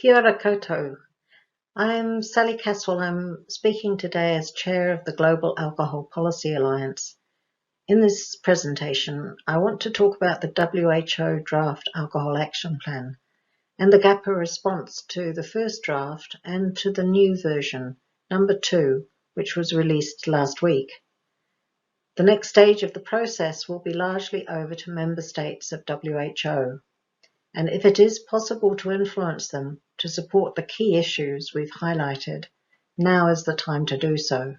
Kia ora koutou. I'm Sally Casswell. I'm speaking today as Chair of the Global Alcohol Policy Alliance. In this presentation, I want to talk about the WHO Draft Alcohol Action Plan and the GAPA response to the first draft and to the new version, number 2, which was released last week. The next stage of the process will be largely over to member states of WHO. And if it is possible to influence them to support the key issues we've highlighted, now is the time to do so.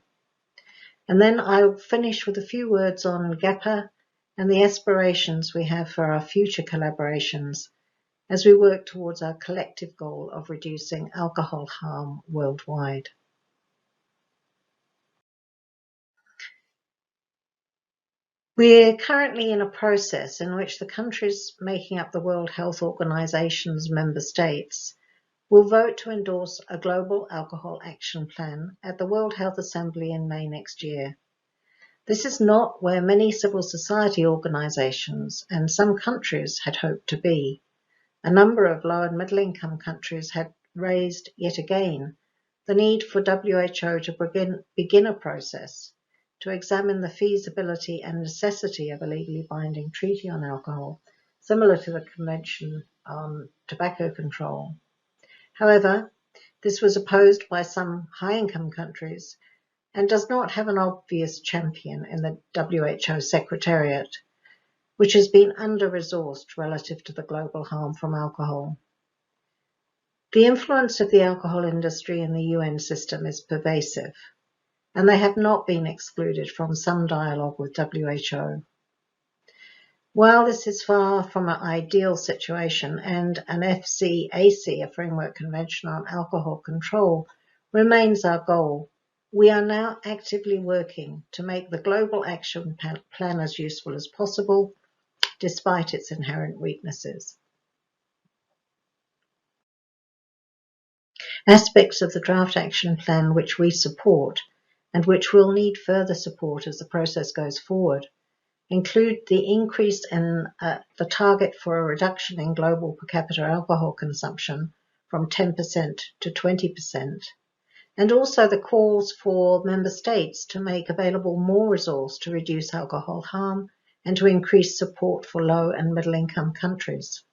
And then I'll finish with a few words on GAPA and the aspirations we have for our future collaborations as we work towards our collective goal of reducing alcohol harm worldwide. We're currently in a process in which the countries making up the World Health Organization's member states will vote to endorse a global alcohol action plan at the World Health Assembly in May next year. This is not where many civil society organizations and some countries had hoped to be. A number of low and middle income countries had raised yet again the need for WHO to begin a process to examine the feasibility and necessity of a legally binding treaty on alcohol, similar to the Convention on Tobacco Control. However, this was opposed by some high-income countries and does not have an obvious champion in the WHO Secretariat, which has been under-resourced relative to the global harm from alcohol. The influence of the alcohol industry in the UN system is pervasive, and they have not been excluded from some dialogue with WHO. While this is far from an ideal situation and an FCAC, a Framework Convention on Alcohol Control, remains our goal, we are now actively working to make the Global Action Plan as useful as possible, despite its inherent weaknesses. Aspects of the draft action plan which we support and which will need further support as the process goes forward include the increase in the target for a reduction in global per capita alcohol consumption from 10% to 20%, and also the calls for member states to make available more resource to reduce alcohol harm and to increase support for low and middle income countries.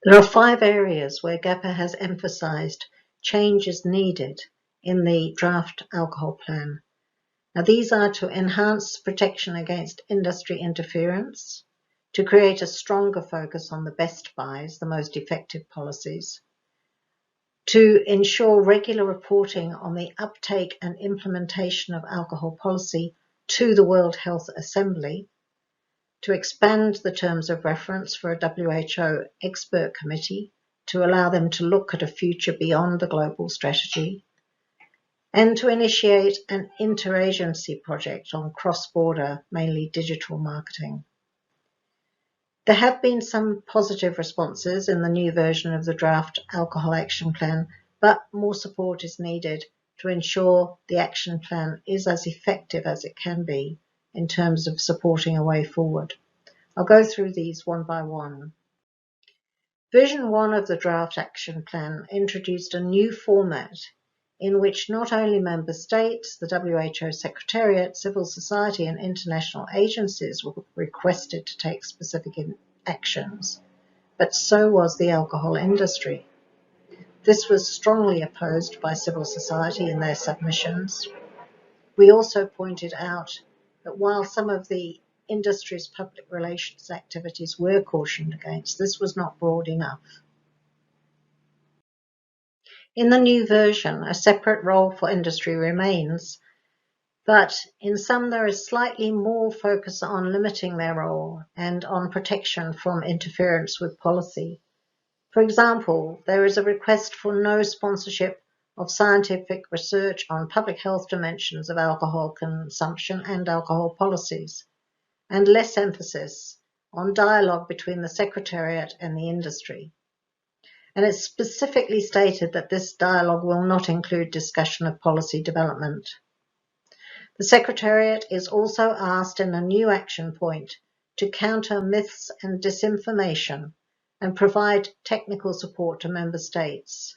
There are 5 areas where GAPA has emphasised change is needed in the draft alcohol plan. Now, these are to enhance protection against industry interference, to create a stronger focus on the best buys, the most effective policies, to ensure regular reporting on the uptake and implementation of alcohol policy to the World Health Assembly, to expand the terms of reference for a WHO expert committee to allow them to look at a future beyond the global strategy, and to initiate an interagency project on cross-border, mainly digital marketing. There have been some positive responses in the new version of the draft alcohol action plan, but more support is needed to ensure the action plan is as effective as it can be in terms of supporting a way forward. I'll go through these one by one. Version 1 of the draft action plan introduced a new format in which not only member states, the WHO Secretariat, civil society and international agencies were requested to take specific actions, but so was the alcohol industry. This was strongly opposed by civil society in their submissions. We also pointed out that while some of the industry's public relations activities were cautioned against, this was not broad enough. In the new version, a separate role for industry remains, but in some there is slightly more focus on limiting their role and on protection from interference with policy. For example, there is a request for no sponsorship of scientific research on public health dimensions of alcohol consumption and alcohol policies, and less emphasis on dialogue between the Secretariat and the industry. And it's specifically stated that this dialogue will not include discussion of policy development. The Secretariat is also asked in a new action point to counter myths and disinformation and provide technical support to member states.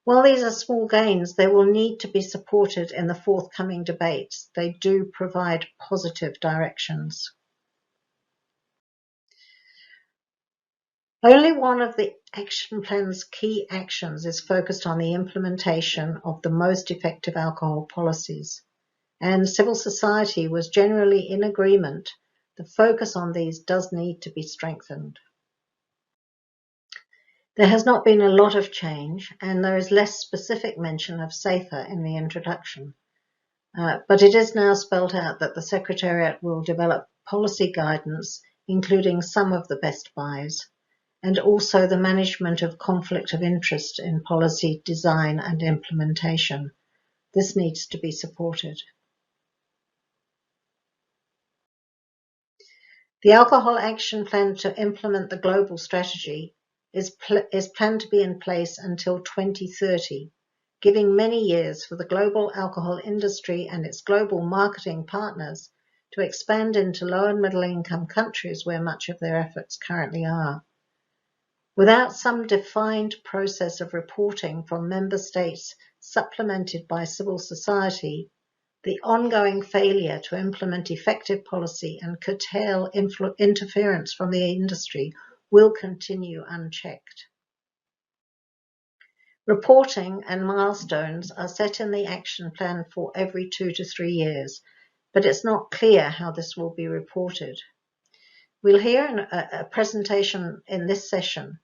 While these are small gains, they will need to be supported in the forthcoming debates. They do provide positive directions. Only one of the action plan's key actions is focused on the implementation of the most effective alcohol policies, and civil society was generally in agreement. The focus on these does need to be strengthened. There has not been a lot of change, and there is less specific mention of SAFER in the introduction. But it is now spelled out that the Secretariat will develop policy guidance, including some of the best buys, and also the management of conflict of interest in policy design and implementation. This needs to be supported. The Alcohol Action Plan to implement the global strategy is planned to be in place until 2030, giving many years for the global alcohol industry and its global marketing partners to expand into low and middle income countries where much of their efforts currently are. Without some defined process of reporting from member states supplemented by civil society, the ongoing failure to implement effective policy and curtail interference from the industry will continue unchecked. Reporting and milestones are set in the action plan for every 2 to 3 years, but it's not clear how this will be reported. We'll hear a presentation in this session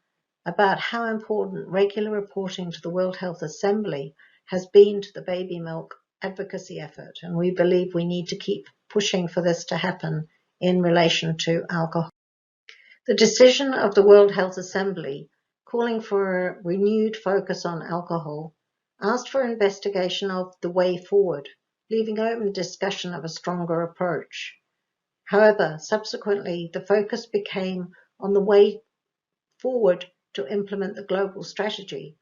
about how important regular reporting to the World Health Assembly has been to the baby milk advocacy effort, and we believe we need to keep pushing for this to happen in relation to alcohol. The decision of the World Health Assembly calling for a renewed focus on alcohol asked for investigation of the way forward, leaving open discussion of a stronger approach. However, subsequently, the focus became on the way forward to implement the global strategy,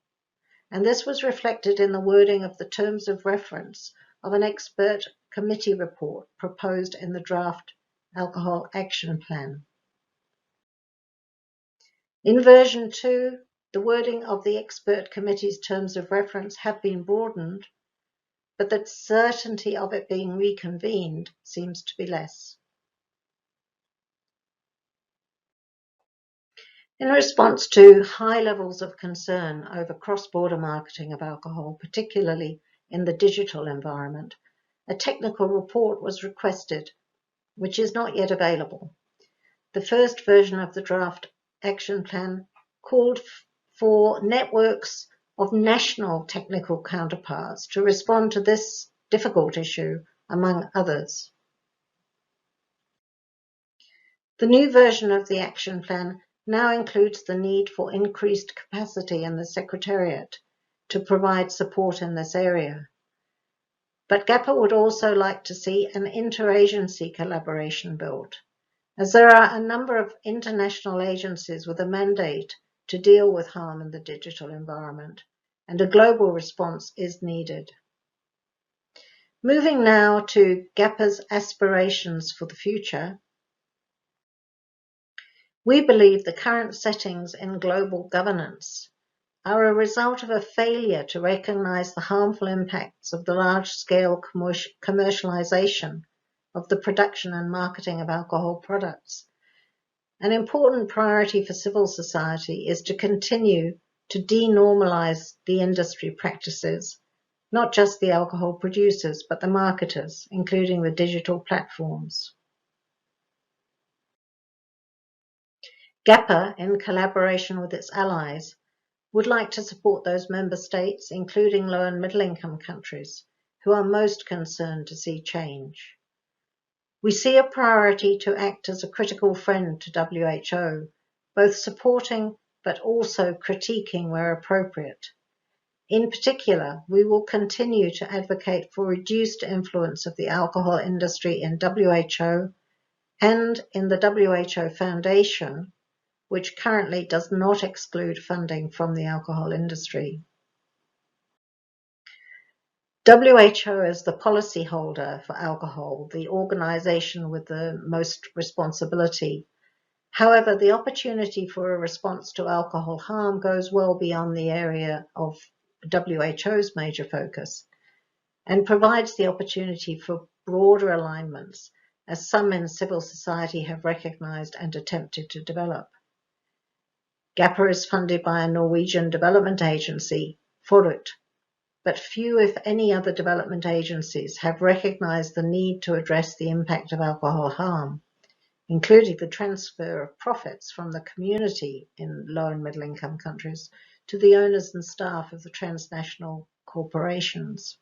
and this was reflected in the wording of the terms of reference of an expert committee report proposed in the draft Alcohol Action Plan. In version 2, the wording of the expert committee's terms of reference have been broadened, but the certainty of it being reconvened seems to be less. In response to high levels of concern over cross-border marketing of alcohol, particularly in the digital environment, a technical report was requested, which is not yet available. The first version of the draft action plan called for networks of national technical counterparts to respond to this difficult issue, among others. The new version of the action plan now includes the need for increased capacity in the Secretariat to provide support in this area. But GAPA would also like to see an interagency collaboration built, as there are a number of international agencies with a mandate to deal with harm in the digital environment, and a global response is needed. Moving now to GAPA's aspirations for the future, we believe the current settings in global governance are a result of a failure to recognize the harmful impacts of the large-scale commercialization of the production and marketing of alcohol products. An important priority for civil society is to continue to denormalize the industry practices, not just the alcohol producers, but the marketers, including the digital platforms. GAPA, in collaboration with its allies, would like to support those member states, including low and middle income countries, who are most concerned to see change. We see a priority to act as a critical friend to WHO, both supporting but also critiquing where appropriate. In particular, we will continue to advocate for reduced influence of the alcohol industry in WHO and in the WHO Foundation, which currently does not exclude funding from the alcohol industry. WHO is the policyholder for alcohol, the organization with the most responsibility. However, the opportunity for a response to alcohol harm goes well beyond the area of WHO's major focus and provides the opportunity for broader alignments, as some in civil society have recognized and attempted to develop. GAPA is funded by a Norwegian development agency, FORUT, but few, if any, other development agencies have recognized the need to address the impact of alcohol harm, including the transfer of profits from the community in low and middle income countries to the owners and staff of the transnational corporations.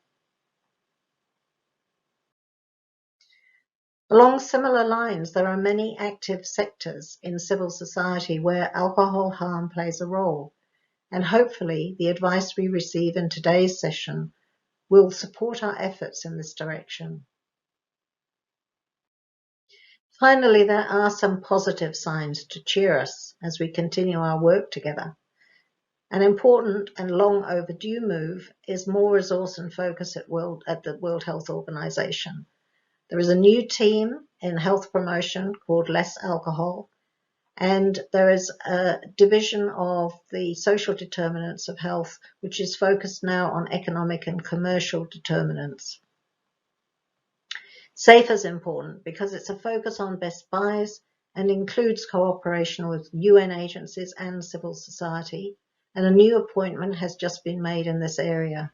Along similar lines, there are many active sectors in civil society where alcohol harm plays a role, and hopefully the advice we receive in today's session will support our efforts in this direction. Finally, there are some positive signs to cheer us as we continue our work together. An important and long overdue move is more resource and focus at the World Health Organization. There is a new team in health promotion called Less Alcohol, and there is a division of the social determinants of health, which is focused now on economic and commercial determinants. SAFE is important because it's a focus on best buys and includes cooperation with UN agencies and civil society, and a new appointment has just been made in this area.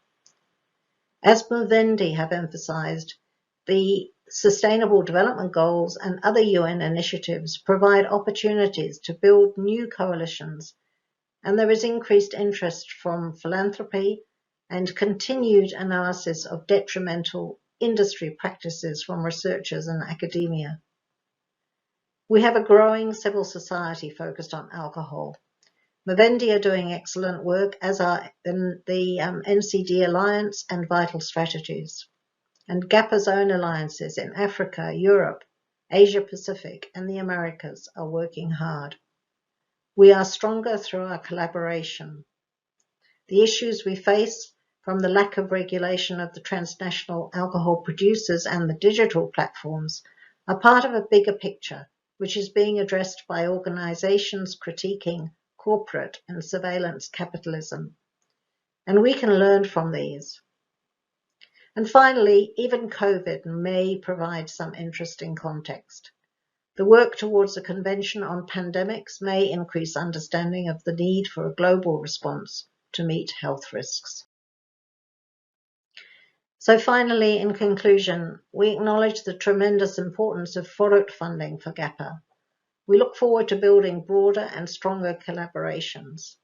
As Muvendi have emphasized, the Sustainable Development Goals and other UN initiatives provide opportunities to build new coalitions, and there is increased interest from philanthropy and continued analysis of detrimental industry practices from researchers and academia. We have a growing civil society focused on alcohol. Muvendi are doing excellent work, as are the NCD Alliance and Vital Strategies. And GAPA's own alliances in Africa, Europe, Asia Pacific, and the Americas are working hard. We are stronger through our collaboration. The issues we face, from the lack of regulation of the transnational alcohol producers and the digital platforms, are part of a bigger picture, which is being addressed by organizations critiquing corporate and surveillance capitalism. And we can learn from these. And finally, even COVID may provide some interesting context. The work towards a convention on pandemics may increase understanding of the need for a global response to meet health risks. So finally, in conclusion, we acknowledge the tremendous importance of FORUT funding for GAPA. We look forward to building broader and stronger collaborations.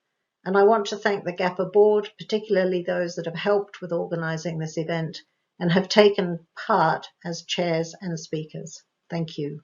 And I want to thank the GAPA board, particularly those that have helped with organising this event and have taken part as chairs and speakers. Thank you.